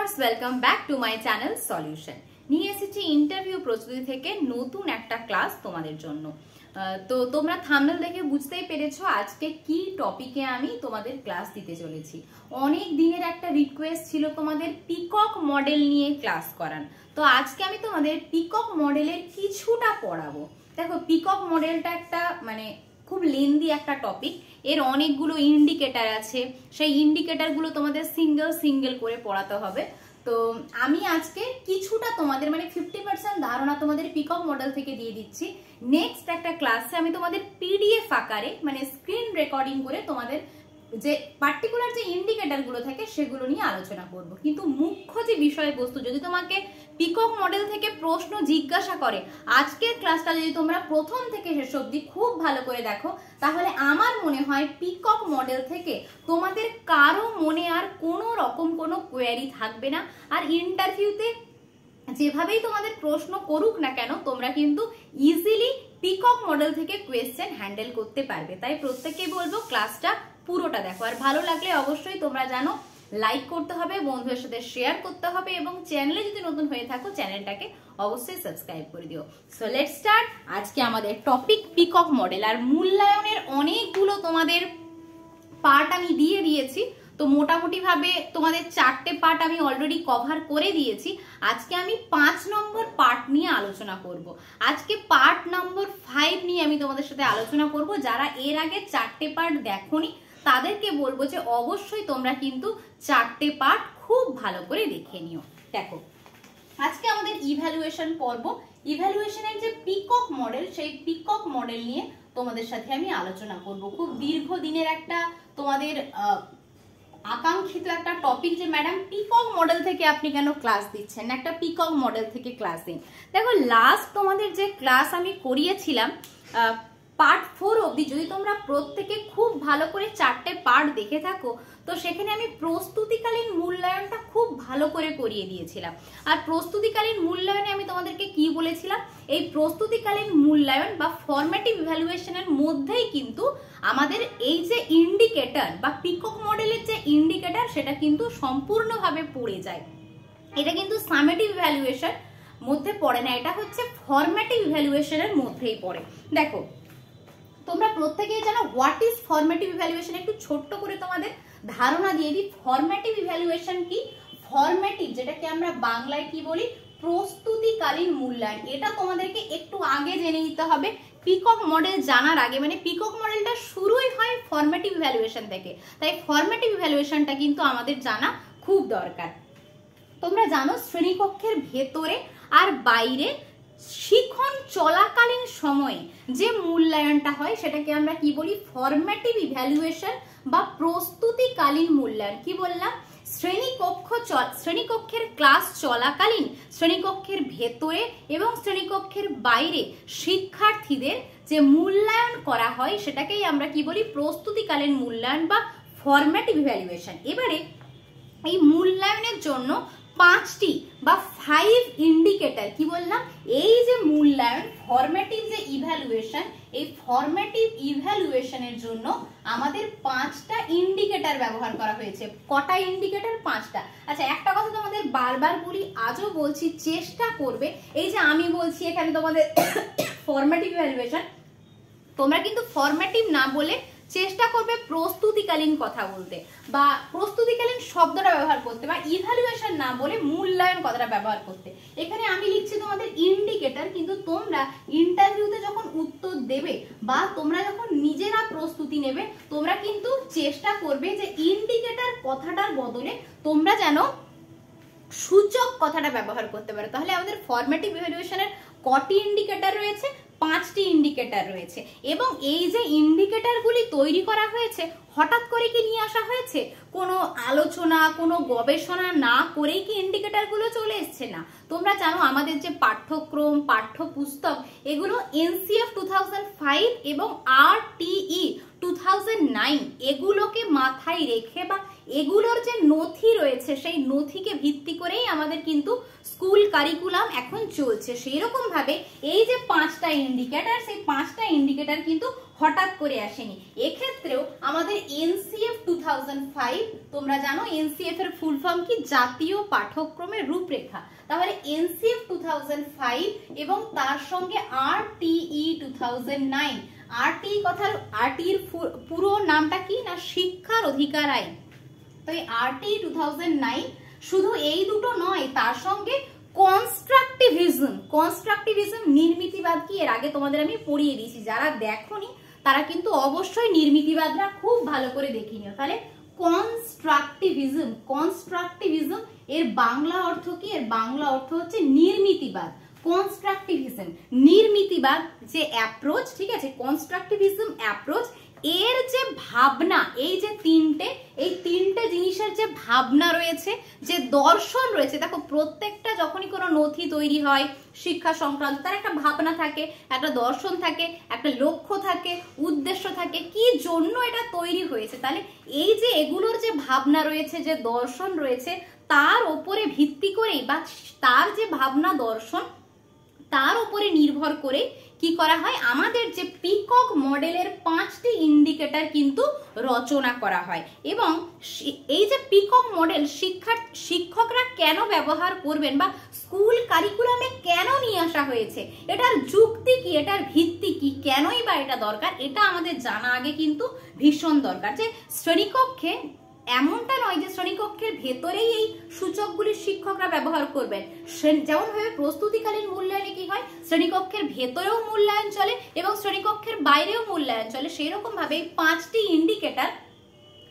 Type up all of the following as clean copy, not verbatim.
Viewers, welcome back to my channel solution. নিয়ে এসেছি interview প্রস্তুতি থেকে নতুন একটা ক্লাস তোমাদের জন্য। তো তোমরা থাম্বনেল দেখে বুঝতেই পেরেছো আজকে কি টপিকে আমি তোমাদের ক্লাস দিতে চলেছি। অনেক দিনের একটা রিকোয়েস্ট ছিল তোমাদের পিকক মডেল নিয়ে ক্লাস করান, তো আজকে আমি তোমাদের পিকক মডেলের কিছুটা পড়াবো। দেখো, পিকক মডেলটা একটা খুব লেন্দি একটা টপিক, এর অনেকগুলো ইন্ডিকেটার আছে, সেই ইন্ডিকেটারগুলো তোমাদের সিঙ্গেল করে পড়াতে হবে। তো আমি আজকে কিছুটা তোমাদের 50% ধারণা তোমাদের পিকক মডেল থেকে দিয়ে দিচ্ছি। নেক্সট একটা ক্লাসে আমি তোমাদের পিডিএফ আকারে স্ক্রিন রেকর্ডিং করে তোমাদের যে পার্টিকুলার যে ইন্ডিকেটার গুলো থাকে সেগুলো নিয়ে আলোচনা করব। কিন্তু মুখ্য যে বিষয়বস্তু, যদি তোমাকে পিকক মডেল থেকে প্রশ্ন জিজ্ঞাসা করে, আজকের ক্লাসটা যদি তোমরা প্রথম থেকে শেষ অবধি খুব ভালো করে দেখো, তাহলে আমার মনে হয় পিকক মডেল থেকে তোমাদের কারো মনে আর কোনো রকম কোনো কোয়েরি থাকবে না। আর ইন্টারভিউতে যেভাবেই তোমাদের প্রশ্ন করুক না কেন, তোমরা কিন্তু ইজিলি পিকক মডেল থেকে কোয়েশ্চেন হ্যান্ডেল করতে পারবে। তাই প্রত্যেককেই বলবো ক্লাসটা পুরোটা দেখো। আর ভালো লাগলে অবশ্যই তোমরা জানো লাইক করতে হবে, বন্ধুদের সাথে শেয়ার করতে হবে, এবং চ্যানেলে যদি নতুন হয়ে থাকো চ্যানেলটাকে অবশ্যই সাবস্ক্রাইব করে দিও। So let's start. আজকে আমাদের টপিক পিকক মডেল। আর মূল্যায়নের অনেকগুলো তোমাদের পার্ট আমি দিয়ে দিয়েছি, তো মোটামুটি ভাবে তোমাদের 4টে পার্ট আমি অলরেডি কভার করে দিয়েছি। আজকে আমি 5 নম্বর পার্ট নিয়ে আলোচনা করব। আজকে পার্ট নম্বর 5 নিয়ে আমি তোমাদের সাথে আলোচনা করব। যারা এর আগে 4টে পার্ট দেখোনি তাদেরকে বলবো যে অবশ্যই তোমরা কিন্তু 4টে পার্ট খুব ভালো করে দেখে নিও। দেখো, আজকে আমাদের ইভ্যালুয়েশন পর্ব। ইভ্যালুয়েশনের যে পিকক মডেল, সেই পিকক মডেল নিয়ে তোমাদের সাথে আমি আলোচনা করব। খুব দীর্ঘদিনের একটা তোমাদের আকাঙ্ক্ষিত একটা টপিক যে ম্যাডাম পিকক মডেল থেকে আপনি কেন ক্লাস দিচ্ছেন, একটা পিকক মডেল থেকে ক্লাস দিন। দেখো, লাস্ট তোমাদের যে ক্লাস আমি করিয়েছিলাম পার্ট 4 অবধি, যদি তোমরা প্রত্যেকে খুব ভালো করে 4টে পার্ট দেখে থাকো, তো সেখানে আমি প্রস্তুতিকালীন মূল্যায়নটা খুব ভালো করে করিয়ে দিয়েছিলাম। আর প্রস্তুতিকালীন মূল্যায়নে আমি তোমাদেরকে কি বলেছিলাম, এই প্রস্তুতিকালীন মূল্যায়ন বা ফরম্যাটিভ ইভ্যালুয়েশনের মধ্যেই কিন্তু আমাদের এই যে ইন্ডিকেটর বা পিকক মডেলের যে ইন্ডিকেটর, সেটা কিন্তু সম্পূর্ণভাবে পড়ে যায়। এটা কিন্তু সামেটিভ ইভ্যালুয়েশন মধ্যে পড়ে না, এটা হচ্ছে ফরম্যাটিভ ইভ্যালুয়েশনের মধ্যেই পড়ে। দেখো, তোমরা প্রত্যেকেই জানো হোয়াট ইজ ফরম্যাটিভ ইভ্যালুয়েশন। একটু ছোট্ট করে তোমাদের ধারণা দিয়ে দিই ফরম্যাটিভ ইভ্যালুয়েশন কি। ফরম্যাটিভ, যেটাকে আমরা বাংলায় কি বলি, প্রস্তুতিকালীন মূল্যায়ন। এটা তোমাদেরকে একটু আগে জেনে নিতে হবে। পিকক মডেল জানার আগে, পিকক মডেলটা শুরুই হয় ফরম্যাটিভ ইভ্যালুয়েশন থেকে, তাই ফরম্যাটিভ ইভ্যালুয়েশনটা কিন্তু আমাদের জানা খুব দরকার। তোমরা জানো শ্রেণীকক্ষের ভেতরে আর বাইরে শিখন চলাকালীন সময়ে যে মূল্যায়নটা হয় সেটাকে আমরা কি বলি, ফরম্যাটিভ ইভ্যালুয়েশন বা প্রস্তুতিকালীন মূল্যায়ন। কি বললাম, শ্রেণীকক্ষের ক্লাস চলাকালীন, শ্রেণীকক্ষের ভেতরে এবং শ্রেণীকক্ষের বাইরে শিক্ষার্থীদের যে মূল্যায়ন করা হয় সেটাকেই আমরা কি বলি, প্রস্তুতিকালীন মূল্যায়ন বা ফরম্যাটিভ ইভ্যালুয়েশন। এবারে এই মূল্যায়নের জন্য 5টি বা 5 ইন্ডিকেটর, কি বললাম, এই যে মূল্যায়ন ফরম্যাটিভ যে ইভ্যালুয়েশন, এই ফরম্যাটিভ ইভ্যালুয়েশনের জন্য আমাদের 5টা ইন্ডিকেটর ব্যবহার করা হয়েছে। কটা ইন্ডিকেটর? 5টা। আচ্ছা, একটা কথা তোমাদের বারবার বলি, আজও বলছি, চেষ্টা করবে, এই যে আমি বলছি এখানে তোমাদের ফরম্যাটিভ ইভ্যালুয়েশন, তোমরা কিন্তু ফরম্যাটিভ না বলে চেষ্টা করবে প্রস্তুতিকালীন কথা বলতে, বা প্রস্তুতিকালীন শব্দটা ব্যবহার করতে, বা ইভ্যালুয়েশন না বলে মূল্যায়ন কথাটা ব্যবহার করতে। এখানে আমি লিখছি তোমাদের ইন্ডিকেটর, কিন্তু তোমরা ইন্টারভিউতে যখন উত্তর দেবে বা তোমরা যখন নিজেরা প্রস্তুতি নেবে, তোমরা কিন্তু চেষ্টা করবে যে ইন্ডিকেটর কথাটার বদলে তোমরা যেন সূচক কথাটা ব্যবহার করতে পারো। তাহলে আমাদের ফরম্যাটিভ ইভ্যালুয়েশনের কটি ইন্ডিকেটর রয়েছে? 5টি ইন্ডিকেটর রয়েছে। এবং এই যে ইন্ডিকেটরগুলি তৈরি করা হয়েছে, হঠাৎ করে কি নিয়ে আসা হয়েছে? কোনো আলোচনা, কোনো গবেষণা না করেই কি ইন্ডিকেটরগুলো চলে এসছে? না। তোমরা জানো আমাদের যে পাঠ্যক্রম, পাঠ্যপুস্তক, এগুলো NCF 2005 এবং RTE 2009 এগুলোকে মাথায় রেখে বা এগুলোর যে নথি রয়েছে সেই নথিকে ভিত্তি করেই আমাদের কিন্তু স্কুল কারিকুলাম এখন চলছে। সেই রকম ভাবে এই যে 5টা ইন্ডিকেটর, সেই 5টা ইন্ডিকেটর কিন্তু হঠাৎ করে আসেনি। এক্ষেত্রেও আমাদের এনসিএফ 2005, তোমরা জানো এনসিএফ এর ফুল ফর্ম কি, জাতীয় পাঠ্যক্রমের রূপরেখা। তাহলে এনসিএফ 2005 এবং তার সঙ্গে আরটিই 2009। আরটির পুরো নামটা কি না, শিক্ষার অধিকার আইন। তো এই আরটিই 2009 শুধু এই দুটো নয়, তার সঙ্গে কনস্ট্রাকটিভিজম নির্মিতিবাদ কি, এর আগে তোমাদের আমি পড়িয়ে দিয়েছি, যারা দেখোনি তারা কিন্তু অবশ্যই নির্মিতিবাদরা খুব ভালো করে দেখে নিও। তাহলে কনস্ট্রাকটিভিজম এর বাংলা অর্থ কি, এর বাংলা অর্থ হচ্ছে নির্মিতিবাদ। কনস্ট্রাকটিভিজম নির্মিতিবাদ যে অ্যাপ্রোচ, ঠিক আছে, কনস্ট্রাকটিভিজম অ্যাপ্রোচ এর যে ভাবনা, এই যে তিনটে জিনিসের যে ভাবনা রয়েছে, যে দর্শন রয়েছে, দেখো প্রত্যেকটা যখনই কোনো নথি তৈরি হয় শিক্ষা সংক্রান্ত, তার একটা ভাবনা থাকে, একটা দর্শন থাকে, একটা লক্ষ্য থাকে, উদ্দেশ্য থাকে, কি জন্য এটা তৈরি হয়েছে। তাহলে এই যে এগুলোর যে ভাবনা রয়েছে, যে দর্শন রয়েছে, তার উপরে ভিত্তি করেই বা তার যে ভাবনা দর্শন তার উপরে নির্ভর করে কি করা হয়, আমাদের যে পিকক মডেলের 5টি ইন্ডিকেটর কিন্তু রচনা করা হয়। এবং এই যে পিকক মডেল শিক্ষকরা কেন ব্যবহার করবেন বা স্কুল কারিকুলামে কেন নিয়ে আসা হয়েছে, এটার যুক্তি কি, এটার ভিত্তি কি, কেনই বা এটা দরকার, এটা আমাদের জানা আগে কিন্তু ভীষণ দরকার। যে শ্রেণীকক্ষে এমনটা নয় যে শ্রেণীকক্ষের ভেতরেই এই সূচকগুলি শিক্ষকরা ব্যবহার করবেন। যেমন ভাবে প্রস্তুতিকালীন মূল্যায়নে কি হয়, শ্রেণীকক্ষের ভেতরেও মূল্যায়ন চলে এবং শ্রেণীকক্ষের বাইরেও মূল্যায়ন চলে। সেই রকম ভাবে 5টি ইন্ডিকেটর,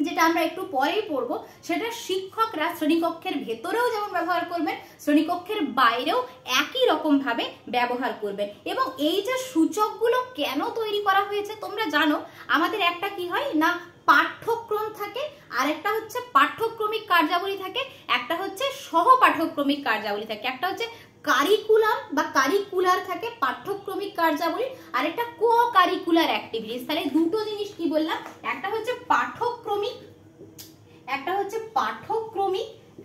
যেটা আমরা একটু পরেই পড়বো, সেটা শিক্ষকরা শ্রেণীকক্ষের ভেতরেও যেমন ব্যবহার করবেন, শ্রেণীকক্ষের বাইরেও একই রকম ভাবে ব্যবহার করবেন। এবং এই যে সূচকগুলো কেন তৈরি করা হয়েছে, তোমরা জানো আমাদের একটা কি হয় না, পাঠ্যক্রম থাকে, আর একটা হচ্ছে পাঠ্যক্রমিক কার্যাবলী থাকে, একটা হচ্ছে সহ পাঠ্যক্রমিক কার্যাবলী থাকে, একটা হচ্ছে কারিকুলাম বা কারিকুলার থাকে পাঠ্যক্রমিক কার্যাবলী, আর একটা কো কারিকুলার অ্যাক্টিভিটিস। তাহলে দুটো জিনিস কি বললাম, একটা হচ্ছে পাঠ্যক্রমিক,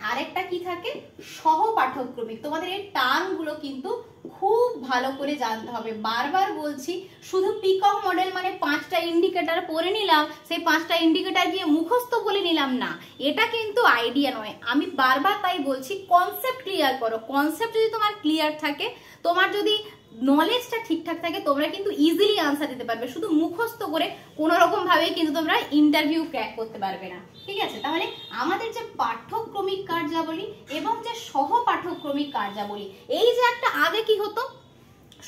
আর একটা কি থাকে, সহ পাঠ্যক্রমিক। তোমাদের এই টার্মগুলো কিন্তু খুব ভালো করে জানতে হবে। বারবার বলছি, শুধু পিকক মডেল মানে 5টা ইন্ডিকেটর পড়ে নিলাম, সেই 5টা ইন্ডিকেটর গিয়ে মুখস্থ বলে নিলাম না, এটা কিন্তু আইডিয়া নয়। আমি বারবার তাই বলছি, কনসেপ্ট ক্লিয়ার করো। কনসেপ্ট যদি তোমার ক্লিয়ার থাকে, তোমার যদি নলেজটা ঠিকঠাক থাকে, তোমরা কিন্তু ইজিলি আনসার দিতে পারবে। শুধু মুখস্থ করে কোনো রকম ভাবে কিন্তু তোমরা ইন্টারভিউ ক্র্যাক করতে পারবে না, ঠিক আছে। তাহলে আমাদের যে পাঠ্যক্রমিক কার্যাবলী এবং যে সহ পাঠ্যক্রমিক কার্যাবলী, এই যে একটা আগে কি হতো,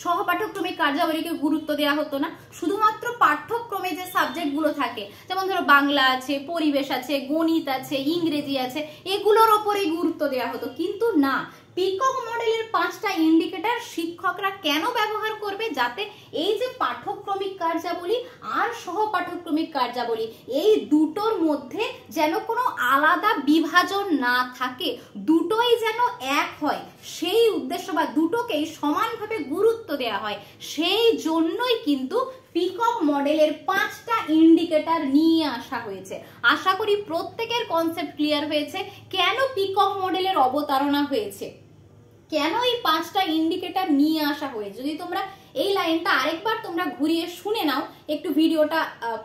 সহ পাঠ্যক্রমিক কার্যাবলীকে গুরুত্ব দেওয়া হতো না, শুধুমাত্র পাঠ্যক্রমে যে সাবজেক্টগুলো থাকে, যেমন ধরো বাংলা আছে, পরিবেশ আছে, গণিত আছে, ইংরেজি আছে, এগুলোর ওপরেই গুরুত্ব দেওয়া হতো। কিন্তু না, পিকক মডেলের 5টা ইন্ডিকেটর শিক্ষকরা কেন ব্যবহার করবে, যাতে এই যে পাঠ্যক্রমিক কার্যাবলী আর সহ পাঠ্যক্রমিক কার্যাবলী, এই দুটোর মধ্যে যেন কোনো আলাদা বিভাজন না থাকে, দুটোই যেন এক হয়, সেই উদ্দেশ্য বা দুটোকেই সমানভাবে গুরুত্ব দেওয়া হয়। সেই জন্যই কিন্তু পিকক মডেলের 5টা ইন্ডিকেটর নিয়ে আসা হয়েছে। আশা করি প্রত্যেকের কনসেপ্ট ক্লিয়ার হয়েছে, কেন পিকক মডেলের অবতারণা হয়েছে, কেন এই 5টা ইন্ডিকেটর নিয়ে আসা হয়েছে। যদি তোমরা এই লাইনটা আরেকবার তোমরা ঘুরিয়ে শুনে নাও, একটু ভিডিওটা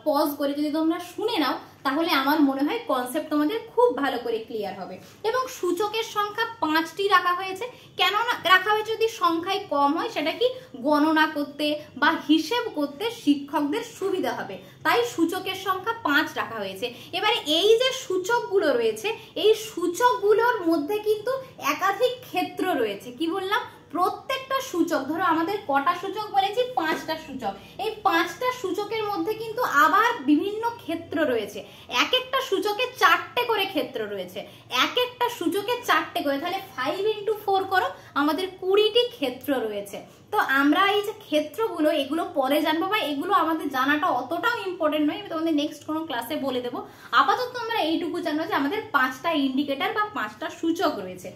পজ করে যদি তোমরা শুনে নাও, তাহলে আমার মনে হয় কনসেপ্ট তোমাদের খুব ভালো করে ক্লিয়ার হবে। এবং সূচকের সংখ্যা 5টি রাখা হয়েছে। কেন রাখা হয়েছে, যদি সংখ্যায় কম হয় সেটা কি গণনা করতে বা হিসেব করতে শিক্ষকদের সুবিধা হবে, তাই সূচকের সংখ্যা 5 রাখা হয়েছে। এবারে এই যে সূচকগুলো রয়েছে, এই সূচকগুলোর মধ্যে কিন্তু একাধিক ক্ষেত্র রয়েছে। কি বললাম, প্রত্যেকটা সূচক, ধরো আমাদের কটা সূচক বলেছি, 5টা সূচক, এই 5টা সূচকের মধ্যে কিন্তু আবার বিভিন্ন ক্ষেত্র রয়েছে। এক একটা সূচকে 4টে করে ক্ষেত্র রয়েছে, এক একটা সূচকে 4টে করে, তাহলে 5 × 4 করো, আমাদের 20টি ক্ষেত্র রয়েছে। তো আমরা এই যে ক্ষেত্রগুলো, এগুলো পরে জানবো, বা এগুলো আমাদের জানাটা অতটাও ইম্পর্টেন্ট নয়, আমি তোমাদের নেক্সট কোনো ক্লাসে বলে দেবো। আপাতত আমরা এইটুকু জানো যে আমাদের 5টা ইন্ডিকেটর বা 5টা সূচক রয়েছে।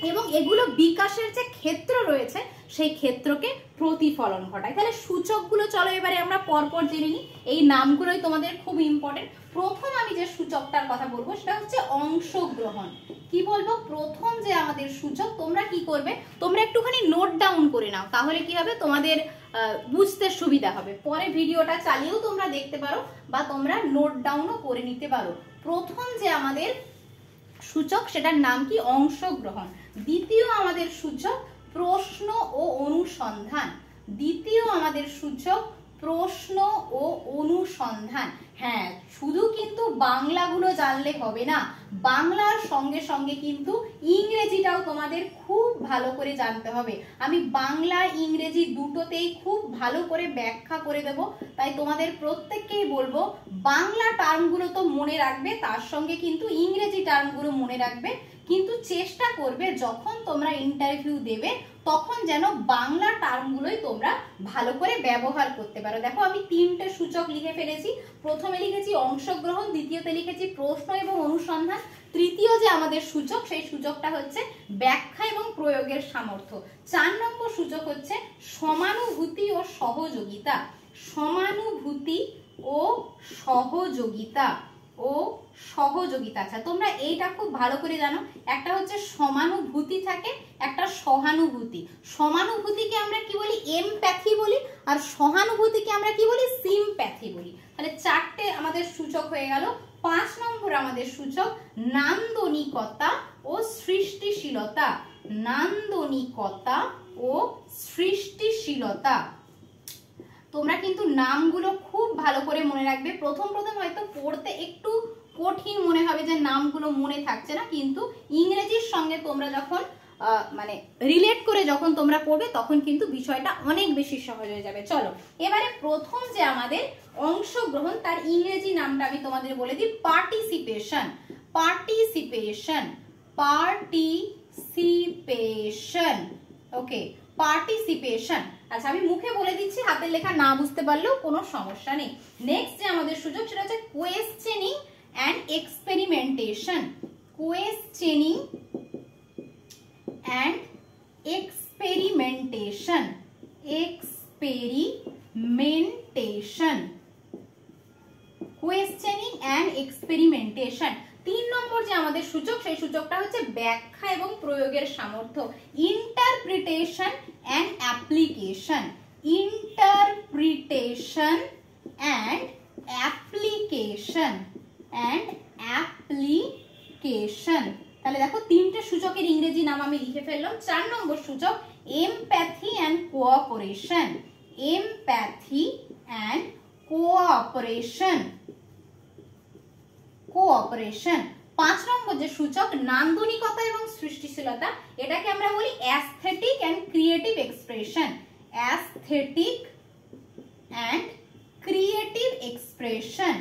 এবং এগুলো বিকাশের যে ক্ষেত্র রয়েছে সেই ক্ষেত্রকে প্রতিফলন ঘটায়। তাহলে সূচকগুলো চলো এবারে আমরা পরপর জেনে নিই। এই নামগুলোই তোমাদের খুব ইম্পর্টেন্ট। প্রথম আমি যে সূচকটার কথা বলবো সেটা হচ্ছে অংশগ্রহণ। কি বলবো? প্রথম যে আমাদের সূচক, তোমরা কি করবে, তোমরা একটুখানি নোট ডাউন করে নাও, তাহলে কি হবে তোমাদের বুঝতে সুবিধা হবে। পরে ভিডিওটা চালিয়েও তোমরা দেখতে পারো বা তোমরা নোট ডাউনও করে নিতে পারো। প্রথম যে আমাদের সূচক সেটার নাম কি? অংশগ্রহণ। দ্বিতীয় আমাদের সূচক প্রশ্ন ও অনুসন্ধান। দ্বিতীয় আমাদের সূচক প্রশ্ন ও অনুসন্ধান। হ্যাঁ, শুধু কিন্তু বাংলাগুলো জানলে হবে না, বাংলার সঙ্গে সঙ্গে কিন্তু ইংরেজিটাও তোমাদের খুব ভালো করে জানতে হবে। আমি বাংলা ইংরেজি দুটোতেই খুব ভালো করে ব্যাখ্যা করে দেব, তাই তোমাদের প্রত্যেককেই বলবো বাংলা টার্মগুলো তো মনে রাখবে, তার সঙ্গে কিন্তু ইংরেজি টার্মগুলো মনে রাখবে। কিন্তু চেষ্টা করবে যখন তোমরা ইন্টারভিউ দেবে তখন যেন বাংলা টার্মগুলোই তোমরা ভালো করে ব্যবহার করতে পারো। দেখো আমি তিনটে সূচক লিখে ফেলেছি। প্রথমে লিখেছি অংশগ্রহণ, দ্বিতীয়তে লিখেছি প্রশ্ন এবং অনুসন্ধান, তৃতীয় যে আমাদের সূচক সেই সূচকটা হচ্ছে ব্যাখ্যা এবং প্রয়োগের সামর্থ্য। 4 নম্বর সূচক হচ্ছে সমানুভূতি ও সহযোগিতা। সমানুভূতি ও সহযোগিতা ও সহযোগিতা। আচ্ছা, তোমরা এইটা খুব ভালো করে জানো, একটা হচ্ছে সমানুভূতি থাকে, একটা সহানুভূতি। সমানুভূতিকে আমরা কি বলি? এমপ্যাথি বলি, আর সহানুভূতিকে আমরা কি বলি? সিম্প্যাথি বলি। তাহলে 4টে আমাদের সূচক হয়ে গেল। 5 নম্বর আমাদের সূচক নান্দনিকতা ও সৃষ্টিশীলতা। নান্দনিকতা ও সৃষ্টিশীলতা। তোমরা কিন্তু নামগুলো খুব ভালো করে মনে রাখবে। প্রথম হয়তো পড়তে একটু কঠিন মনে হবে যে নামগুলো মনে থাকছে না, কিন্তু ইংরেজির সঙ্গে তোমরা যখন মানে রিলেট করে যখন তোমরা পড়বে তখন কিন্তু বিষয়টা অনেক বেশি সহজ হয়ে যাবে। চলো এবারে প্রথম যে আমাদের অংশগ্রহণ তার ইংরেজি নামটা আমি তোমাদের বলে দিই, participation. Participation, participation. Okay, participation. আচ্ছা, আমি মুখে বলে দিচ্ছি, হাতের লেখা না বুঝতে পারলেও কোনো সমস্যা নেই। নেক্সট যে আমাদের সুযোগ সেটা হচ্ছে questioning and experimentation. Questioning and experimentation. Experimentation, questioning and experimentation. 3 নম্বর যে আমাদের সূচক সেই সূচকটা হচ্ছে ব্যাখ্যা এবং প্রয়োগের সামর্থ্য। Interpretation and application. Interpretation and application. And application. তাহলে দেখো 3টে সূচকের ইংরেজি নাম আমি লিখে ফেললাম। 4 নম্বর সূচক empathy and cooperation. Empathy and cooperation. Cooperation. 5 নম্বর যে সূচক নান্দনিকতা এবং সৃষ্টিশীলতা, এটাকে আমরা বলি aesthetic and creative expression. Aesthetic and creative expression.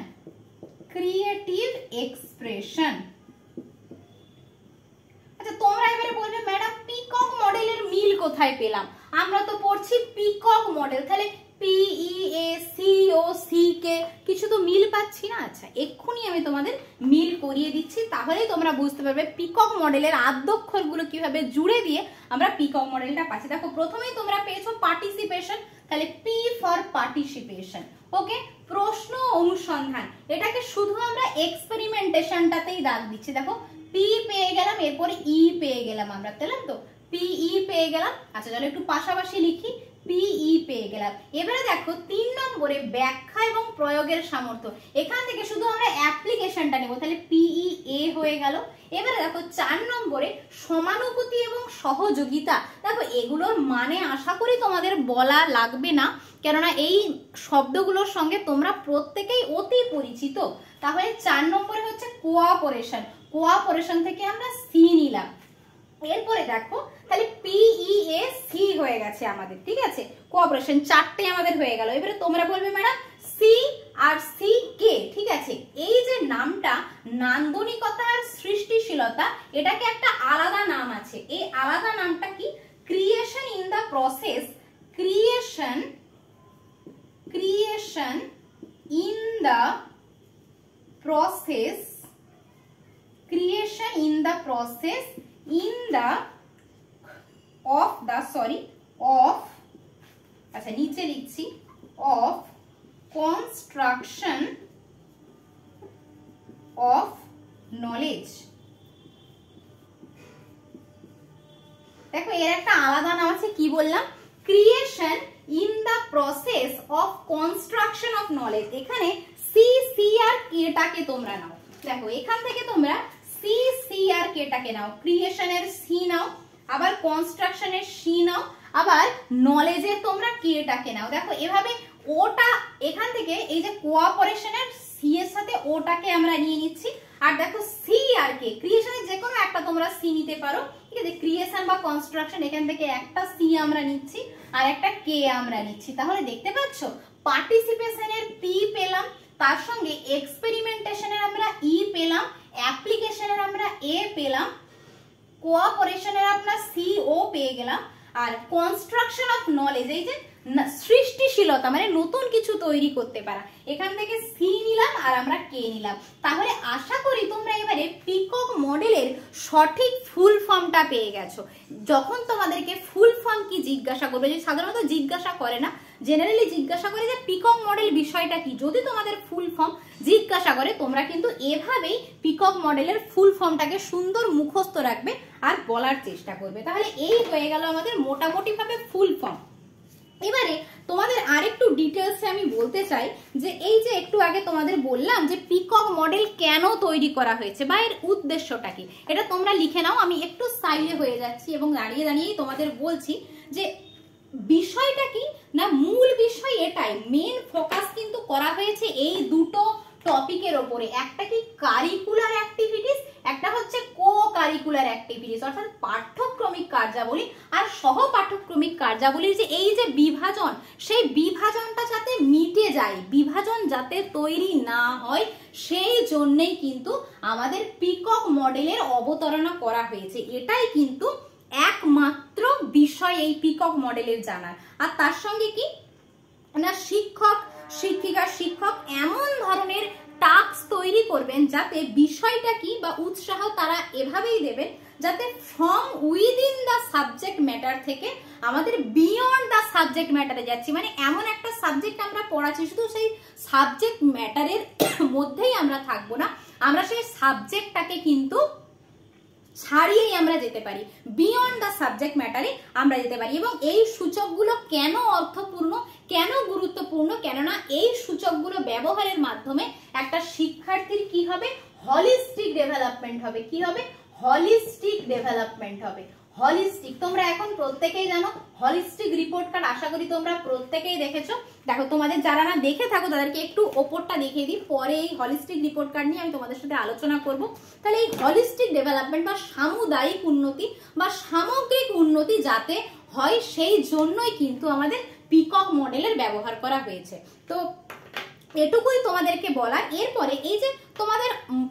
Creative expression. আচ্ছা, তোমরা এবারে বলবে ম্যাডাম পিকক মডেলের মিল কোথায় পেলাম? আমরা তো পড়ছি পিকক মডেল, তাহলে PEACOCK কিছু তো মিল পাচ্ছি না। আচ্ছা, এক্ষুনি আমি তোমাদের মিল করিয়ে দিচ্ছি, তাহলেই তোমরা বুঝতে পারবে পিকক মডেলের আদ্যক্ষরগুলো কিভাবে জুড়ে দিয়ে আমরা পিকক মডেলটা পাচ্ছি। দেখো প্রথমেই তোমরা পেয়েছো পার্টিসিপেশন, তাহলে P ফর পার্টিসিপেশন। ওকে, প্রশ্ন অনুসন্ধান, এটাকে শুধু আমরা এক্সপেরিমেন্টেশনটাতেই দাগ দিচ্ছি। দেখো P পেয়ে গেলাম, এরপরে E পেয়ে গেলাম, আমরা পেলাম তো PE পেয়ে গেলাম। আচ্ছা চলো একটু পাশাপাশি লিখি, PE পেয়ে গেলাম। এবারে দেখো 3 নম্বরে ব্যাখ্যা এবং প্রয়োগের সামর্থ্য, এখান থেকে শুধু আমরা অ্যাপ্লিকেশনটা নেব, তাহলে PEA হয়ে গেল। এবারে দেখো 4 নম্বরে সমানুভূতি এবং সহযোগিতা। দেখো এগুলোর মানে আশা করি তোমাদের বলা লাগবে না, কেননা এই শব্দগুলোর সঙ্গে তোমরা প্রত্যেকেই অতি পরিচিত। তাহলে 4 নম্বরে হচ্ছে কোঅপারেশন। কোঅপারেশন থেকে আমরা সি নিলাম। এরপরে দেখো তাহলে PEAC হয়ে গেছে আমাদের, ঠিক আছে। কোঅপারেশন 4টে আমাদের হয়ে গেল। এবারে তোমরা বলবে ম্যাডাম সি আর সি কে, ঠিক আছে। এই যে নামটা নান্দনিকতা আর সৃষ্টিশীলতা, এটাকে একটা আলাদা নাম আছে। এই আলাদা নামটা কি? Creation in the process. Creation in the process. Creation in the process, in the আচ্ছা নিচে লিখছি অফ কনস্ট্রাকশন অফ নলেজ। দেখো এর একটা আলাদা নাম আছে, কি বললাম, creation in the process of construction of knowledge. এখানে সি আর কেটাকে তোমরা নাও, দেখো এখান থেকে তোমরা সি আর কেটাকে নাও, ক্রিয়েশনের সি নাও, আবার কনস্ট্রাকশনের সি নাও, আবার নলেজের তোমরা কেটাকে নাও। দেখো এভাবে ওটা এখান থেকে এই যে কোঅপারেশনের সি এর সাথে ওটাকে আমরা নিয়ে নিচ্ছি, আর দেখো সি আর কে, ক্রিয়েশনের যে কোনো একটা তোমরা সি নিতে পারো, ঠিক আছে, ক্রিয়েশন বা কনস্ট্রাকশন এখান থেকে একটা সি আমরা নিচ্ছি আর একটা কে আমরা নিচ্ছি। তাহলে দেখতে পাচ্ছ পার্টিসিপেশনের পি পেলাম, তার সঙ্গে এক্সপেরিমেন্টেশনের আমরা ই পেলাম, অ্যাপ্লিকেশনের আমরা এ পেলাম, কোঅপারেশনের আমরা সি ও পেয়ে গেলাম, আর কনস্ট্রাকশন অফ নলেজ এই যে সৃষ্টিশীলতা মানে নতুন কিছু তৈরি করতে পারা, এখান থেকে সি নিলাম আর আমরা কে নিলাম। তাহলে আশা করি তোমরা এবারে পিকক মডেলের সঠিক ফুল ফর্মটা পেয়ে গেছো। যখন তোমাদেরকে ফুল ফর্ম কি জিজ্ঞাসা করবে, যে সাধারণত জিজ্ঞাসা করে না, জেনারেলি জিজ্ঞাসা করে যে পিকক মডেল বিষয়টা কি, যদি তোমাদের ফুল ফর্ম জিজ্ঞাসা করে তোমরা কিন্তু এভাবেই পিকক মডেলের ফুল ফর্মটাকে সুন্দর মুখস্থ রাখবে আর বলার চেষ্টা করবে। তাহলে এই হয়ে গেল আমাদের মোটামুটি ভাবে ফুল ফর্ম। এবারে তোমাদের আরেকটু ডিটেলসে আমি বলতে চাই যে এই যে একটু আগে তোমাদের বললাম যে পিকক মডেল কেন তৈরি করা হয়েছে বা এর উদ্দেশ্যটা কি, এটা তোমরা লিখে নাও। আমি একটু সাইডে হয়ে যাচ্ছি এবং দাঁড়িয়ে দাঁড়িয়েই তোমাদের বলছি যে বিষয়টা কি না, মূল বিষয় এটাই, মেন ফোকাস কিন্তু করা হয়েছে এই দুটো টপিকের ওপরে, একটা কি কারিকুলার অ্যাক্টিভিটিস, একটা হচ্ছে কো কারিকুলার অ্যাক্টিভিটিস অর্থাৎ পাঠ্যক্রমিক কার্যাবলী আর সহ পাঠ্যক্রমিক কার্যাবলীর যে এই যে বিভাজন, সেই বিভাজনটা যাতে মিটে যায়, বিভাজন যাতে তৈরি না হয়, সেই জন্যই কিন্তু আমাদের পিকক মডেলের অবতারণা করা হয়েছে। এটাই কিন্তু একমাত্র বিষয় এই পিকক মডেলের জানার। আর তার সঙ্গে কি না, শিক্ষক শিক্ষিকা শিক্ষক এমন ধরনের টাস্ক তৈরি করবেন যাতে বিষয়টা কি বা উৎসাহ তারা এভাবেই দেবেন যাতে from within the subject matter থেকে আমাদের বিয়ন্ড দা সাবজেক্ট ম্যাটারে যাচ্ছি, মানে এমন একটা সাবজেক্ট আমরা পড়াচ্ছি শুধু সেই সাবজেক্ট ম্যাটারের মধ্যেই আমরা থাকবো না, আমরা সেই সাবজেক্টটাকে কিন্তু ছাড়িয়েই আমরা যেতে পারি, বিয়ন্ড দা সাবজেক্ট ম্যাটারে আমরা যেতে পারি। এবং এই সূচকগুলো কেন অর্থপূর্ণ, কেন গুরুত্বপূর্ণ, কেননা এই সূচকগুলো ব্যবহারের মাধ্যমে একটা শিক্ষার্থীর কি হবে, হলিস্টিক ডেভেলপমেন্ট হবে। কি হবে? হলিস্টিক ডেভেলপমেন্ট হবে। হলিস্টিক তোমরা এখন প্রত্যেকেই জানো, হলিস্টিক রিপোর্ট কার্ড আশা করি তোমরা প্রত্যেকেই দেখেছো। দেখো তোমাদের যারা না দেখে থাকো তাদেরকে একটু ওপরটা দেখিয়ে দিই, পরে এই হলিস্টিক রিপোর্ট কার্ড নিয়ে আমি তোমাদের সাথে আলোচনা করব। তাহলে এই হলিস্টিক ডেভেলপমেন্ট বা সামুদায়িক উন্নতি বা সামগ্রিক উন্নতি যাতে হয় সেই জন্যই কিন্তু আমাদের পিকক মডেলের ব্যবহার করা হয়েছে। তো এটুকুই তোমাদেরকে বলার। এরপরে এই যে তোমাদের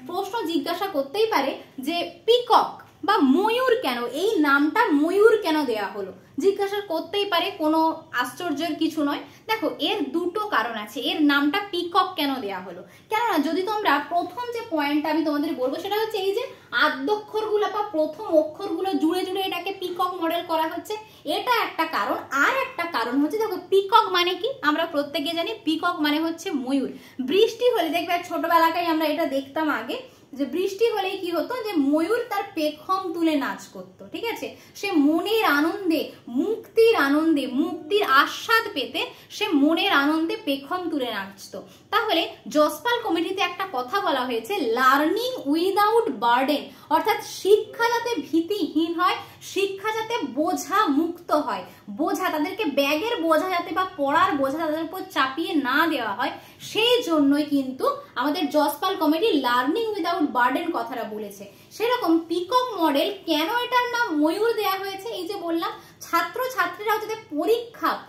প্রশ্ন জিজ্ঞাসা করতেই পারে যে পিকক বা ময়ূর কেন, এই নামটা ময়ূর কেন দেয়া হলো, জিজ্ঞাসা করতেই পারে, কোনো আশ্চর্যের কিছু নয়। দেখো এর দুটো কারণ আছে, এর নামটা পিকক কেন দেয়া হলো। কেননা যদি তোমরা প্রথম যে পয়েন্টটা আমি তোমাদের বলবো সেটা হচ্ছে এই যে আদ্যক্ষরগুলো বা প্রথম অক্ষরগুলো জুড়ে জুড়ে এটাকে পিকক মডেল করা হচ্ছে, এটা একটা কারণ। আর একটা কারণ হচ্ছে দেখো পিকক মানে কি, আমরা প্রত্যেকে জানি পিকক মানে হচ্ছে ময়ূর। বৃষ্টি হলে দেখবে ছোটবেলাকায় আমরা এটা দেখতাম আগে, যে বৃষ্টি হলেই কি হতো, যে ময়ূর তার পেখম তুলে নাচ করতো, ঠিক আছে, সে মনের আনন্দে, মুক্তির আনন্দে, মুক্তির আস্বাদ পেতে সে মনের আনন্দে পেখম তুলে নাচতো। তাহলে যশপাল কমিটিতে একটা কথা বলা হয়েছে, লার্নিং উইদাউট বার্ডেন, অর্থাৎ শিক্ষা যাতে ভীতিহীন হয়, শিক্ষা যাতে বোঝা মুক্ত হয়, বোঝা তাদেরকে ব্যাগের বোঝা যাতে বা পড়ার বোঝা তাদের উপর চাপিয়ে না দেওয়া হয়, সেই জন্যই কিন্তু আমাদের Yashpal committee learning without burden কথাটা বলেছে। সেরকম পিকক মডেল কেন এটার নাম ময়ূর দেয়া হয়েছে, এই যে বললাম ছাত্র ছাত্রীরাও যাতে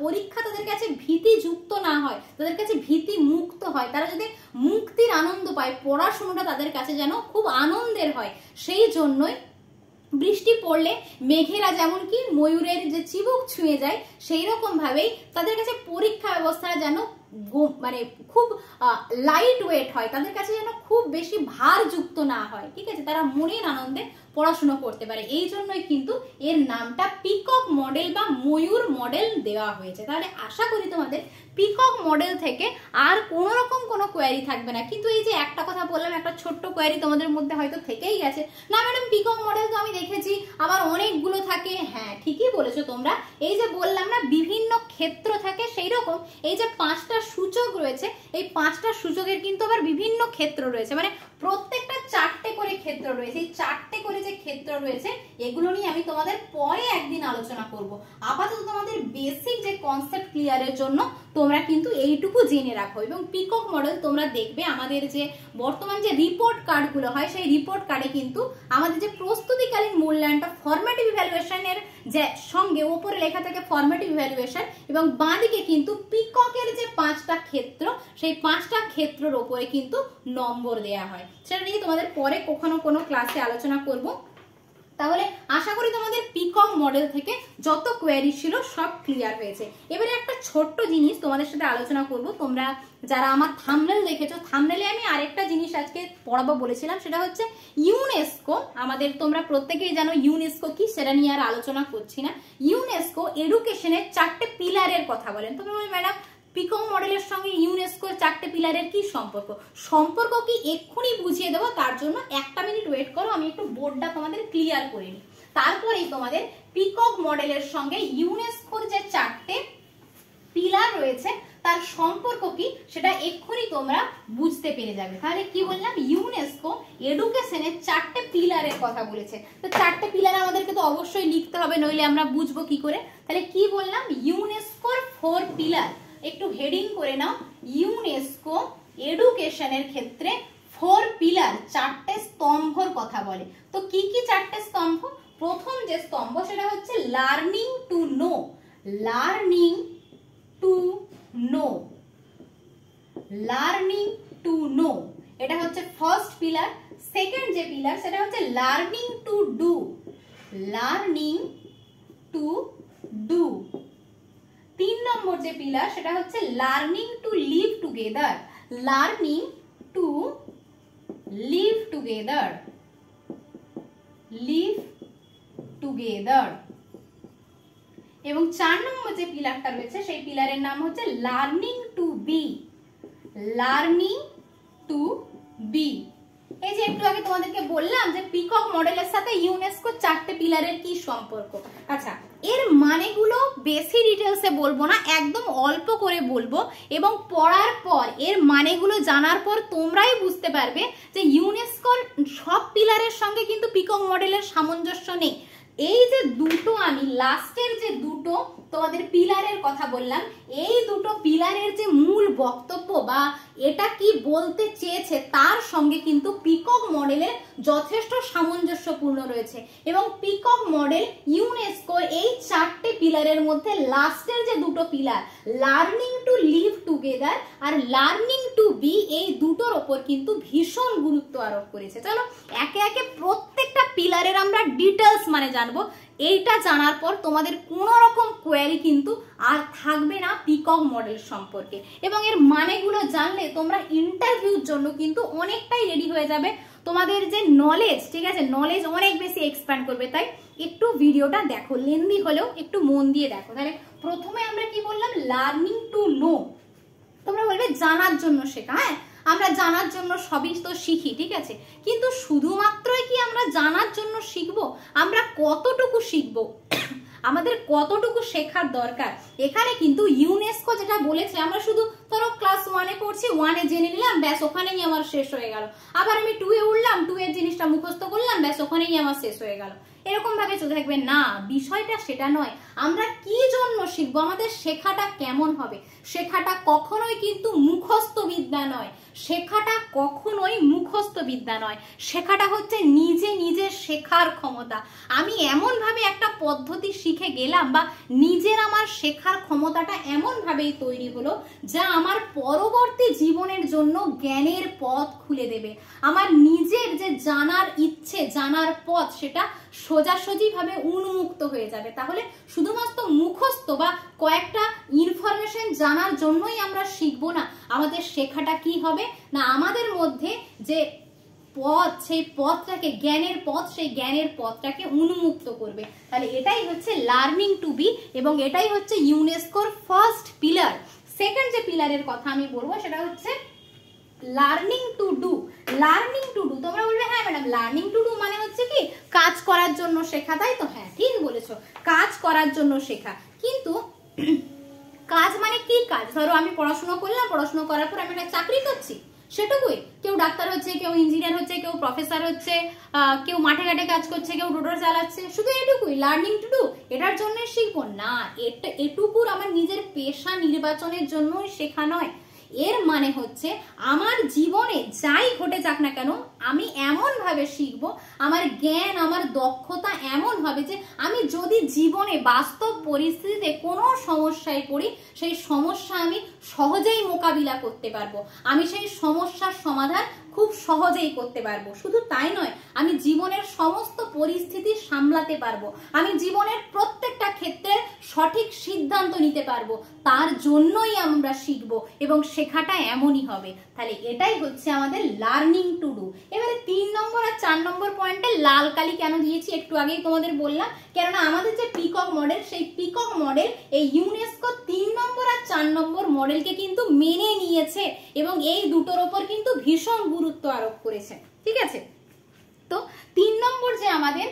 পরীক্ষা তাদের কাছে ভীতিযুক্ত না হয়, তাদের কাছে ভীতি মুক্ত হয়, তারা যাতে মুক্তির আনন্দ পায়, পড়াশোনাটা তাদের কাছে যেন খুব আনন্দের হয়, সেই জন্যই বৃষ্টি পড়লে মেঘেরা যেমন কি ময়ূরের যে চিবুক ছুঁয়ে যায়, সেই রকম ভাবেই তাদের কাছে পরীক্ষা ব্যবস্থাটা যেন মানে খুব লাইট ওয়েট হয়, তাদের কাছে যেন খুব বেশি ভারযুক্ত না হয়, ঠিক আছে, তারা মনের আনন্দে পড়াশোনা করতে পারে। এই জন্যই কিন্তু এর নামটা পিকক মডেল বা ময়ূর মডেল দেওয়া হয়েছে। তাহলে আশা করি তোমাদের পিকক মডেল থেকে আর কোনো রকম কোনো কোয়ারি থাকবে না। কিন্তু এই যে একটা কথা বললাম, একটা ছোট্ট কোয়ারি তোমাদের মধ্যে হয়তো থেকেই গেছে, না ম্যাডাম পিকক মডেল তো আমি দেখেছি আবার অনেকগুলো থাকে। হ্যাঁ ঠিকই বলেছো তোমরা, এই যে বললাম না বিভিন্ন ক্ষেত্র থাকে, সেই রকম এই যে 5টা সূচক রয়েছে, এই 5টা সূচকের কিন্তু আবার বিভিন্ন ক্ষেত্র রয়েছে, মানে প্রত্যেকটা 4টে করে ক্ষেত্র রয়েছে। এই 4টে করে যে ক্ষেত্র রয়েছে এগুলো নিয়ে আমি তোমাদের পরে একদিন আলোচনা করব। আপাতত তোমাদের বেসিক যে কনসেপ্ট ক্লিয়ারের জন্য তোমরা কিন্তু এইটুকু জেনে রাখো। এবং পিকক মডেল তোমরা দেখবে আমাদের যে বর্তমান যে রিপোর্ট কার্ডগুলো হয়, সেই রিপোর্ট কার্ডে কিন্তু আমাদের যে প্রস্তুতিকালীন মূল্যায়নটা ফরম্যাটিভ ইভ্যালুয়েশনের যে সঙ্গে উপরে লেখা থাকে ফরম্যাটিভ ইভ্যালুয়েশন, এবং বাঁদিকে কিন্তু পিককের যে 5টা ক্ষেত্র, সেই 5টা ক্ষেত্রের উপরে কিন্তু নম্বর দেয়া হয়। সেটা নিয়ে তোমাদের পরে কখনো কোনো ক্লাসে আলোচনা করব। তাহলে আশা করি তোমাদের পিকক মডেল থেকে যত কোয়েরি ছিল সব ক্লিয়ার হয়েছে। এবারে একটা ছোট্ট জিনিস তোমাদের সাথে আলোচনা করব। তোমরা যারা আমার থাম্বনেল দেখেছো, থাম্বনেলে আমি আরেকটা জিনিস আজকে পড়াবো বলেছিলাম, সেটা হচ্ছে ইউনেস্কো। আমাদের তোমরা প্রত্যেকেই জানো ইউনেস্কো কি, সেটা নিয়ে আর আলোচনা করছি না। ইউনেস্কো এডুকেশনের 4টে পিলারের কথা বলেন। তোমরা বলবে ম্যাডাম পিকক মডেলের সঙ্গে ইউনেস্কোর 4টে পিলারের কি সম্পর্ক? সম্পর্ক কি এক্ষুনি বুঝিয়ে দেবো, তার জন্য 1 মিনিট ওয়েট করো, আমি একটু বোর্ডটা তোমাদের ক্লিয়ার করে নিই। তারপরেই তোমাদের পিকক মডেলের সঙ্গে ইউনেস্কোর যে 4টে পিলার রয়েছে তার সম্পর্ক কি সেটা এক্ষুনি তোমরা বুঝতে পেরে যাবে। তাহলে কি বললাম, ইউনেস্কো এডুকেশনের 4টে পিলারের কথা বলেছে। তো 4টে পিলার আমাদেরকে তো অবশ্যই লিখতে হবে, নইলে আমরা বুঝবো কি করে। তাহলে কি বললাম, ইউনেস্কোর 4 পিলার। একটু হেডিং করে নাও, ইউনেস্কো এডুকেশনের ক্ষেত্রে 4 পিলার, 4টে স্তম্ভর কথা বলে। তো কি কি 4টে স্তম্ভ? প্রথম যে স্তম্ভ সেটা হচ্ছে learning to know. Learning to know, learning to know, এটা হচ্ছে ফার্স্ট পিলার। সেকেন্ড যে পিলার সেটা হচ্ছে learning to do. Learning to do. 3 নম্বর যে পিলার সেটা হচ্ছে learning to live together. Learning to live together. Live together. এবং 4 নম্বর যে পিলারটা রয়েছে সেই পিলারের নাম হচ্ছে learning to be. Learning to be. এই যে একটু আগে তোমাদেরকে বললাম যে পিকক মডেলের সাথে ইউনেস্কো 4টে পিলারের কি সম্পর্ক। আচ্ছা, এর মানেগুলো বেশি ডিটেলসে বলবো না, একদম অল্প করে বলবো, এবং পড়ার পর এর মানেগুলো জানার পর তোমরাই বুঝতে পারবে যে ইউনেস্কোর সব পিলারের সঙ্গে কিন্তু পিকক মডেলের সামঞ্জস্য নেই। এই যে দুটো আমি লাস্টের যে দুটো তোমাদের পিলারের কথা বললাম, এই দুটো পিলারের যে মূল বক্তব্য বা এটা কি বলতে চেয়েছে তার সঙ্গে কিন্তু পিকক মডেলের যথেষ্ট সামঞ্জস্যপূর্ণ রয়েছে। এবং পিকক মডেল ইউনেস্কো এই 4টে পিলারের মধ্যে লাস্টের যে দুটো pillar learning to live together আর লার্নিং টু বি, এই দুটোর ওপর কিন্তু ভীষণ গুরুত্ব আরোপ করেছে। চলো একে একে প্রত্যেকটা পিলারের আমরা ডিটেলস মানে জানবো। এইটা জানার পর তোমাদের কোনো রকম কোয়ারি কিন্তু আর থাকবে না পিকক মডেল সম্পর্কে, এবং এর মানেগুলো জানলে তোমরা ইন্টারভিউর জন্য কিন্তু অনেকটাই রেডি হয়ে যাবে। তোমাদের যে নলেজ, ঠিক আছে, নলেজ অনেক বেশি এক্সপ্যান্ড করবে। তাই একটু ভিডিওটা দেখো, লেন্দি হলেও একটু মন দিয়ে দেখো। তাহলে প্রথমে আমরা কি বললাম, লার্নিং টু নো। তোমরা বলবে জানার জন্য শেখা। হ্যাঁ, আমরা জানার জন্য সবই তো শিখি, ঠিক আছে, কিন্তু শুধুমাত্রই কি আমরা জানার জন্য শিখবো? আমরা কতটুকু শিখবো, আমাদের কতটুকু শেখার দরকার, এখানে কিন্তু ইউনেস্কো যেটা বলেছে, আমরা শুধু ধরো ক্লাস 1-এ পড়ছি, 1-এ জেনে নিলাম, ব্যাস ওখানেই আমার শেষ হয়ে গেল। আবার আমি 2-এ উঠলাম, 2-এর জিনিসটা মুখস্থ করলাম, ব্যাস ওখানেই আমার শেষ হয়ে গেল, এরকম ভাবে চলতে থাকবে না। বিষয়টা সেটা নয়, আমরা কি জন্য শিখবো, আমাদের শেখাটা কেমন হবে। শেখাটা কখনোই কিন্তু মুখস্থ বিদ্যা নয়, শেখাটা কখনোই মুখস্থ বিদ্যা নয়, শেখাটা হচ্ছে নিজে নিজে শেখার ক্ষমতা। আমি এমন ভাবে একটা পদ্ধতি শিখে গেলাম বা নিজের আমার শেখার ক্ষমতাটা এমন ভাবেই তৈরি হলো যা আমার পরবর্তী জীবনের জন্য জ্ঞানের পথ খুলে দেবে। আমার নিজের যে জানার ইচ্ছা ইচ্ছে, জানার পথ সেটা সোজাসুজি ভাবে উন্মুক্ত হয়ে যাবে। তাহলে শুধুমাত্র মুখস্থ বা কয়েকটা ইনফরমেশন জানার জন্যই আমরা শিখবো না, আমাদের শেখাটা কি হবে না আমাদের মধ্যে যে পথ, সেই পথটাকে, জ্ঞানের পথ, সেই জ্ঞানের পথটাকে উন্মুক্ত করবে। তাহলে এটাই হচ্ছে লার্নিং টু বি, এবং এটাই হচ্ছে ইউনেস্কোর ফার্স্ট পিলার। সেকেন্ড যে পিলারের কথা আমি বলবো সেটা হচ্ছে learning to do. Learning to do, তোমরা বলবে হ্যাঁ ম্যাডাম লার্নিং টু ডু মানে হচ্ছে কি কাজ করার জন্য শেখা, তাই তো? হ্যাঁ ঠিক বলেছো, কাজ করার জন্য শেখা। কিন্তু কাজ মানে কি কাজ? ধরো আমি পড়াশোনা করলাম, পড়াশোনা করার পর আমি একটা চাকরি করছি, সেটুকুই। কেউ ডাক্তার হচ্ছে, কেউ ইঞ্জিনিয়ার হচ্ছে, কেউ প্রফেসর হচ্ছে, কেউ মাঠে ঘাটে কাজ করছে, কেউ টোটো চালাচ্ছে, শুধু এটুকুই লার্নিং টু ডু? এটার জন্য শিখবো না, এটুকুর আমার নিজের পেশা নির্বাচনের জন্যই শেখা নয়। এর মানে হচ্ছে আমার জীবনে যাই ঘটে যাক না কেন আমি এমন ভাবে শিখবো, আমার জ্ঞান, আমার দক্ষতা এমন হবে যে আমি যদি জীবনে বাস্তব পরিস্থিতিতে কোনো সমস্যায় পড়ি, সেই সমস্যা আমি সহজেই মোকাবিলা করতে পারবো, আমি সেই সমস্যার সমাধান খুব সহজেই করতে পারবো। শুধু তাই নয়, আমি জীবনের সমস্ত পরিস্থিতি সামলাতে পারবো, আমি জীবনের প্রত্যেকটা ক্ষেত্রে সঠিক সিদ্ধান্ত নিতে পারবো। তার জন্যই আমরা শিখবো, এবং শেখাটা এমনই হবে। তাহলে এটাই হচ্ছে আমাদের লার্নিং টু ডু। এবারে 3 নম্বর আর 4 নম্বর পয়েন্টে লাল কালি কেন দিয়েছি একটু আগেই তোমাদের বললাম, কেননা আমাদের যে পিকক মডেল, সেই পিকক মডেল এই ইউনেস্কো 3 নম্বর আর 4 নম্বর মডেলকে কিন্তু মেনে নিয়েছে, এবং এই দুটোর ওপর কিন্তু ভীষণ গুরুত্ব আরোপ করেছে। ঠিক আছে, তো 3 নম্বর যে আমাদের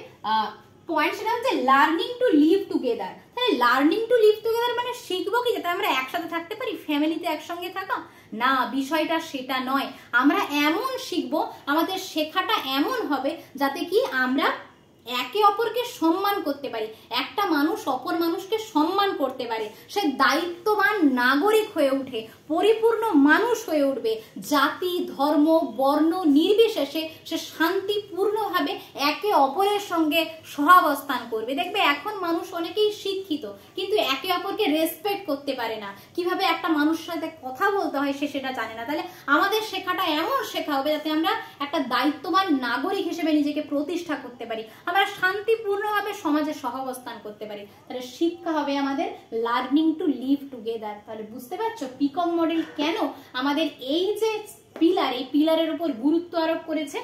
পয়েন্ট সেটা হচ্ছে লার্নিং টু লিভ টুগেদার। তাহলে লার্নিং টু লিভ টুগেদার মানে শিখবো কি যাতে আমরা একসাথে থাকতে পারি, ফ্যামিলিতে একসঙ্গে থাকা? না, বিষয়টা সেটা নয়। আমরা এমন শিখবো, আমাদের শেখাটা এমন হবে যাতে কি আমরা একে অপরকে সম্মান করতে পারি, একটা মানুষ অপর মানুষকে সম্মান করতে পারে, সে দায়িত্ববান নাগরিক হয়ে উঠে, পরিপূর্ণ মানুষ হয়ে উঠবে, জাতি ধর্ম বর্ণ নির্বিশেষে সে শান্তিপূর্ণভাবে একে অপরের সঙ্গে সহাবস্থান করবে। দেখবে এখন মানুষ অনেকেই শিক্ষিত কিন্তু একে অপরকে রেসপেক্ট করতে পারে না, কিভাবে একটা মানুষের সাথে কথা বলতে হয় সে সেটা জানে না। তাহলে আমাদের শেখাটা এমন শেখা হবে যাতে আমরা একটা দায়িত্ববান নাগরিক হিসেবে নিজেকে প্রতিষ্ঠা করতে পারি, আমরা শান্তিপূর্ণভাবে সমাজে সহাবস্থান করতে পারি। তাহলে শিক্ষা হবে আমাদের লার্নিং টু লিভ টুগেদার। তাহলে বুঝতে পারছো পিকক মডেল কেন আমাদের এই যে পিলার, এই পিলারের উপর গুরুত্ব আরোপ করেছে।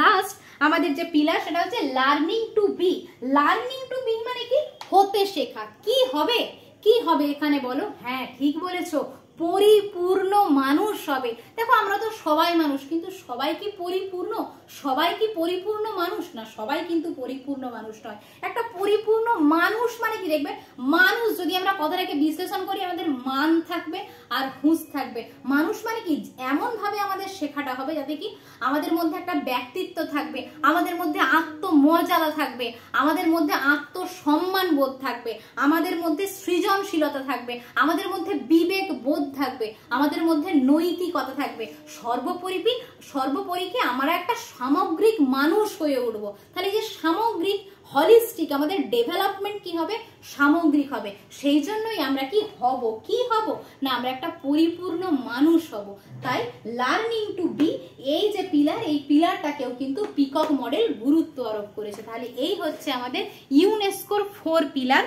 লাস্ট আমাদের যে পিলার সেটা হচ্ছে learning to be. Learning to be মানে কি হতে শেখা। কি হবে, কি হবে এখানে বলো? হ্যাঁ ঠিক বলেছো, পরিপূর্ণ মানুষ হবে। দেখো আমরা তো সবাই মানুষ, কিন্তু সবাই কি পরিপূর্ণ? সবাই কি পরিপূর্ণ মানুষ? না, সবাই কিন্তু পরিপূর্ণ মানুষ নয়। একটা পরিপূর্ণ মানুষ মানে কি, দেখবে মানুষ যদি আমরা কথাটাকে বিশ্লেষণ করি আমাদের মান থাকবে আর হুঁশ থাকবে। মানুষ মানে কি এমন ভাবে আমাদের শেখাটা হবে যাতে কি আমাদের মধ্যে একটা ব্যক্তিত্ব থাকবে, আমাদের মধ্যে আত্মমর্যাদা থাকবে, আমাদের মধ্যে আত্মসম্মান বোধ থাকবে, আমাদের মধ্যে সৃজনশীলতা থাকবে, আমাদের মধ্যে বিবেক বোধ থাকবে, আমাদের মধ্যে নৈতিকতা থাকবে। সর্বোপরি কি আমরা একটা সামগ্রিক মানুষ হয়ে উঠবো। তাহলে যে সামগ্রিক হলিস্টিক আমাদের ডেভেলপমেন্ট কি হবে? সামগ্রিক হবে। সেই জন্যই আমরা কি হব, কি হব না আমরা একটা পরিপূর্ণ মানুষ হব। তাই লার্নিং টু বি এই যে পিলার, এই পিলারটাকেও কিন্তু পিকক মডেল গুরুত্ব আরোপ করেছে। তাহলে এই হচ্ছে আমাদের ইউনেস্কোর 4 পিলার,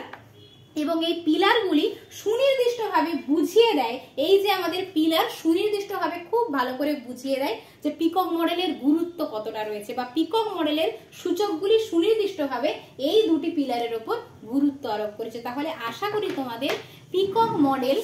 এবং এই পিলারগুলি সুনির্দিষ্টভাবে বুঝিয়ে দেয়, এই যে আমাদের পিলার সুনির্দিষ্টভাবে খুব ভালো করে বুঝিয়ে দেয় যে পিকক মডেলের গুরুত্ব কতটা রয়েছে, বা পিকক মডেলের সূচকগুলি সুনির্দিষ্টভাবে এই দুটি পিলারের উপর গুরুত্ব আরোপ করেছে। তাহলে আশা করি তোমাদের পিকক মডেল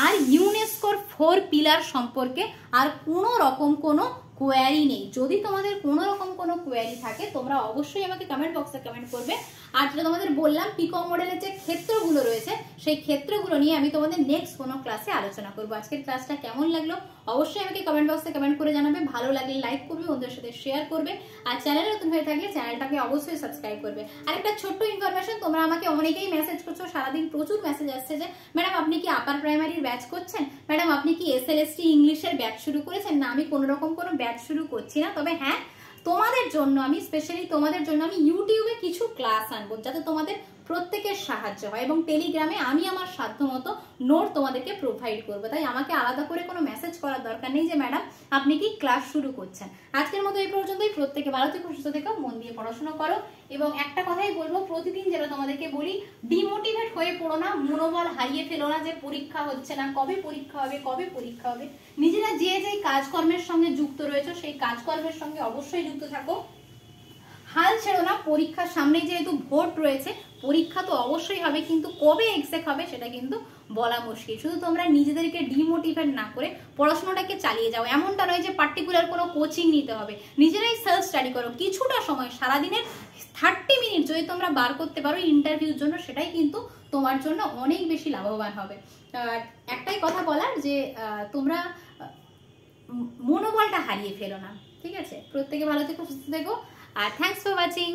আর ইউনেস্কোর 4 পিলার সম্পর্কে আর কোনো রকম কোনো কোয়ারি নেই। যদি তোমাদের কোনো রকম কোনো কোয়ারি থাকে তোমরা অবশ্যই আমাকে কমেন্ট বক্সে কমেন্ট করবে। আর যেটা তোমাদের বললাম পিকক মডেলের যে ক্ষেত্রগুলো রয়েছে সেই ক্ষেত্রগুলো নিয়ে আমি তোমাদের নেক্সট কোনো ক্লাসে আলোচনা করবো। আজকের ক্লাসটা কেমন লাগলো অবশ্যই আমাকে কমেন্ট বক্সে কমেন্ট করে জানাবে। ভালো লাগলে লাইক করবে, বন্ধুদের সাথে শেয়ার করবে, আর চ্যানেল নতুন হয়ে থাকলে চ্যানেলটাকে অবশ্যই সাবস্ক্রাইব করবে। আর একটা ছোট্ট ইনফরমেশন, তোমরা আমাকে অনেকেই মেসেজ করছো, সারাদিন প্রচুর মেসেজ আসছে যে ম্যাডাম আপনি কি আপার প্রাইমারির ব্যাচ করছেন, ম্যাডাম আপনি কি SLST ইংলিশের ব্যাচ শুরু করেছেন। না, আমি কোনো রকম কোনো ব্যাচ শুরু করছি না, তবে হ্যাঁ তোমাদের জন্য আমি স্পেশালি তোমাদের জন্য আমি ইউটিউবে কিছু ক্লাস আনবো যাতে তোমাদের প্রত্যেকের সাহায্য হয়, এবং টেলিগ্রামে আমি আমার সাধ্যমতো নোট তোমাদেরকে প্রোভাইড করবো। তাই আমাকে আলাদা করে কোনো মেসেজ করার দরকার নেই যে ম্যাডাম আপনি কি ক্লাস শুরু করছেন। আজকের মতো এই পর্যন্তই। প্রত্যেকে ভালো থেকো, সুস্থ থেকো, মন দিয়ে পড়াশোনা করো। এবং একটা কথাই বলবো, প্রতিদিন যেটা তোমাদেরকে বলি, ডিমোটিভেট হয়ে পড়ো না, মনোবল হারিয়ে ফেলো না যে পরীক্ষা হচ্ছে না, কবে পরীক্ষা হবে, কবে পরীক্ষা হবে। নিজেরা যে যে কাজকর্মের সঙ্গে যুক্ত রয়েছে সেই কাজকর্মের সঙ্গে অবশ্যই যুক্ত থাকো, হাল ছেড়ো না। পরীক্ষার সামনে যেহেতু ভোট রয়েছে, পরীক্ষা তো অবশ্যই হবে, কিন্তু কবে এক্সাক্ট হবে সেটা কিন্তু বলা মুশকিল। শুধু তোমরা নিজেদেরকে ডিমোটিভেট না করে পড়াশোনাটাকে চালিয়ে যাও। এমনটা নয় যে পার্টিকুলার কোনো কোচিং নিতে হবে, নিজেরাই সেলফ স্টাডি করো। কিছুটা সময়, সারাদিনের 30 মিনিট যদি তোমরা বার করতে পারো ইন্টারভিউর জন্য, সেটাই কিন্তু তোমার জন্য অনেক বেশি লাভবান হবে। একটাই কথা বলার যে তোমরা মনোবলটা হারিয়ে ফেলো না, ঠিক আছে? প্রত্যেকে ভালো থেকো, সুস্থ থেকো, আর থ্যাংকস ফর ওয়াচিং।